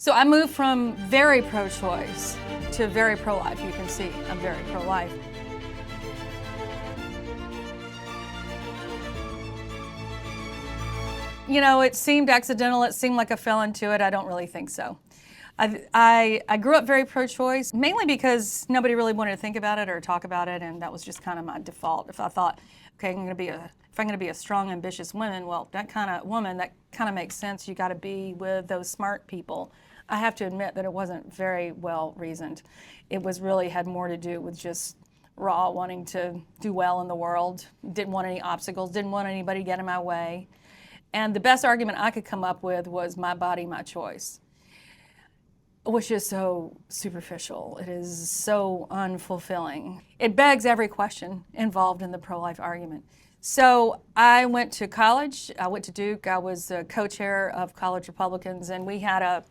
So I moved from very pro-choice to very pro-life. You can see I'm very pro-life. You know, it seemed accidental. It seemed like I fell into it. I don't really think so. I grew up very pro-choice, mainly because nobody really wanted to think about it or talk about it, and that was just kind of my default. If I thought, okay, if I'm going to be a strong, ambitious woman, well, that kind of makes sense. You got to be with those smart people. I have to admit that it wasn't very well reasoned. It had more to do with just raw wanting to do well in the world. Didn't want any obstacles. Didn't want anybody to get in my way. And the best argument I could come up with was my body, my choice, which is so superficial. It is so unfulfilling. It begs every question involved in the pro-life argument. So I went to college. I went to Duke. I was the co-chair of college Republicans, and we had a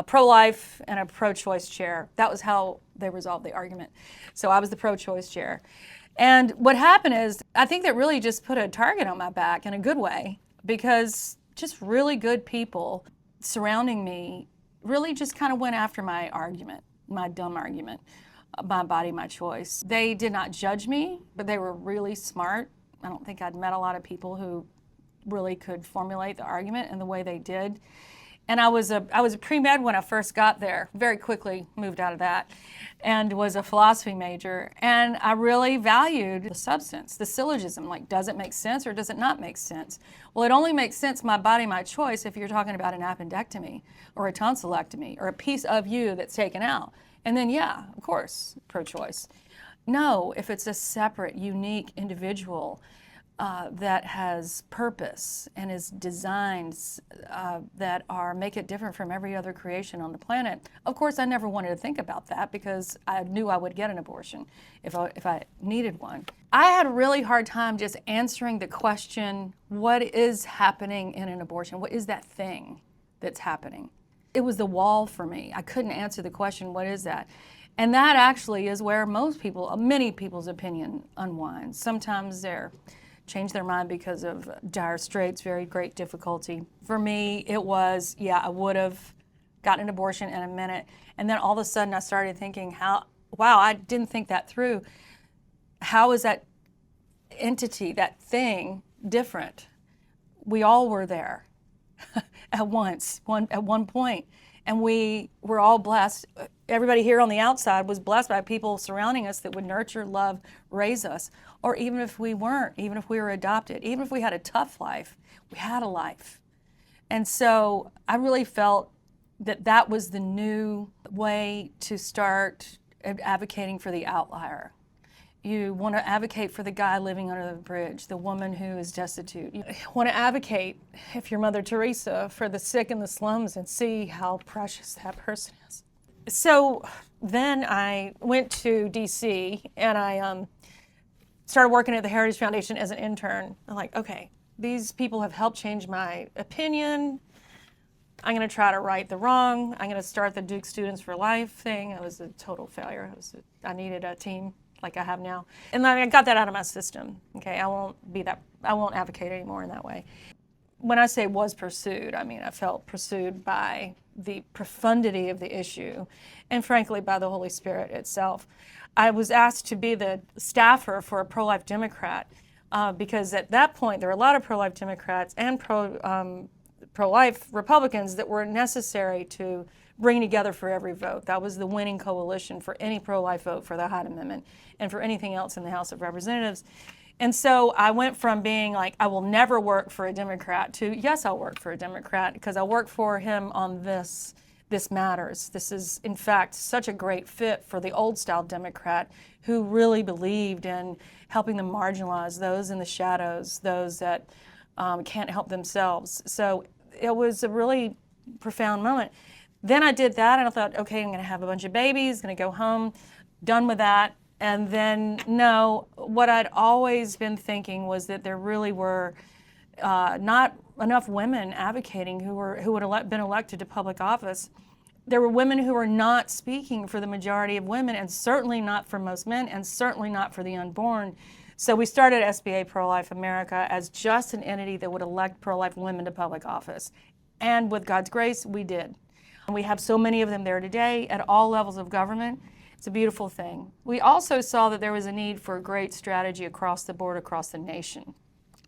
pro-life and a pro-choice chair. That was how they resolved the argument. So I was the pro-choice chair. And what happened is, I think that really just put a target on my back in a good way, because just really good people surrounding me really just kind of went after my argument, my dumb argument, my body, my choice. They did not judge me, but they were really smart. I don't think I'd met a lot of people who really could formulate the argument in the way they did. And I was a pre-med when I first got there, very quickly moved out of that, and was a philosophy major. And I really valued the substance, the syllogism, like, does it make sense or does it not make sense? Well, it only makes sense, my body, my choice, if you're talking about an appendectomy or a tonsillectomy or a piece of you that's taken out. And then, yeah, of course, pro-choice. No, if it's a separate, unique individual that has purpose and is designs that make it different from every other creation on the planet. Of course, I never wanted to think about that because I knew I would get an abortion if I needed one. I had a really hard time just answering the question, what is happening in an abortion? What is that thing that's happening? It was the wall for me. I couldn't answer the question, what is that? And that actually is where many people's opinion unwinds. Sometimes they're change their mind because of dire straits, very great difficulty. For me, it was, yeah, I would have gotten an abortion in a minute. And then all of a sudden I started thinking, wow, I didn't think that through. How is that entity, that thing, different? We all were there at one point. And we were all blessed. Everybody here on the outside was blessed by people surrounding us that would nurture, love, raise us. Or even if we weren't, even if we were adopted, even if we had a tough life, we had a life. And so I really felt that that was the new way to start advocating for the outlier. You want to advocate for the guy living under the bridge, the woman who is destitute. You want to advocate, if you're Mother Teresa, for the sick in the slums and see how precious that person is. So then I went to DC and I started working at the Heritage Foundation as an intern. I'm like, okay, these people have helped change my opinion. I'm going to try to right the wrong. I'm going to start the Duke Students for Life thing. It was a total failure. I needed a team like I have now. And then I got that out of my system. Okay, I won't advocate anymore in that way. When I say was pursued, I mean I felt pursued by the profundity of the issue and frankly by the Holy Spirit itself. I was asked to be the staffer for a pro-life Democrat because at that point there were a lot of pro-life Democrats and pro-life Republicans that were necessary to bring together for every vote. That was the winning coalition for any pro-life vote for the Hyde Amendment and for anything else in the House of Representatives. And so I went from being like, I will never work for a Democrat to, yes, I'll work for a Democrat because I work for him on this. This matters. This is, in fact, such a great fit for the old-style Democrat who really believed in helping the marginalized, those in the shadows, those that can't help themselves. So it was a really profound moment. Then I did that and I thought, okay, I'm going to have a bunch of babies, going to go home, done with that. And then, no, what I'd always been thinking was that there really were not enough women advocating who had been elected to public office. There were women who were not speaking for the majority of women, and certainly not for most men, and certainly not for the unborn. So we started SBA Pro-Life America as just an entity that would elect pro-life women to public office. And with God's grace, we did. And we have so many of them there today at all levels of government. It's a beautiful thing. We also saw that there was a need for a great strategy across the board, across the nation.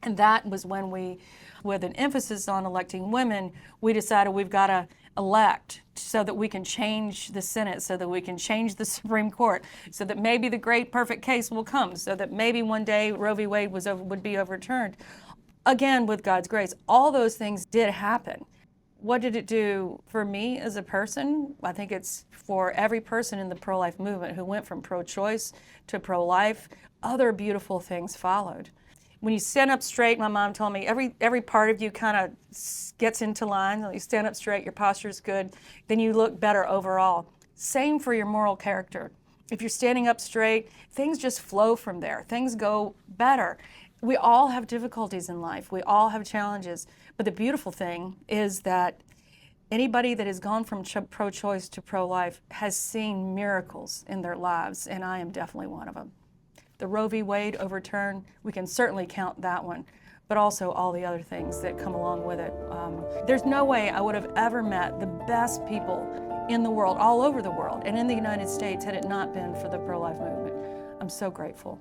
And that was when we, with an emphasis on electing women, we decided we've got to elect so that we can change the Senate, so that we can change the Supreme Court, so that maybe the great perfect case will come, so that maybe one day Roe v. Wade would be overturned. Again, with God's grace, all those things did happen. What did it do for me as a person? I think it's for every person in the pro-life movement who went from pro-choice to pro-life, other beautiful things followed. When you stand up straight, my mom told me, every part of you kind of gets into line. You stand up straight, your posture's good, then you look better overall. Same for your moral character. If you're standing up straight, things just flow from there. Things go better. We all have difficulties in life. We all have challenges. But the beautiful thing is that anybody that has gone from pro-choice to pro-life has seen miracles in their lives, and I am definitely one of them. The Roe v. Wade overturn, we can certainly count that one, but also all the other things that come along with it. There's no way I would have ever met the best people in the world, all over the world, and in the United States, had it not been for the pro-life movement. I'm so grateful.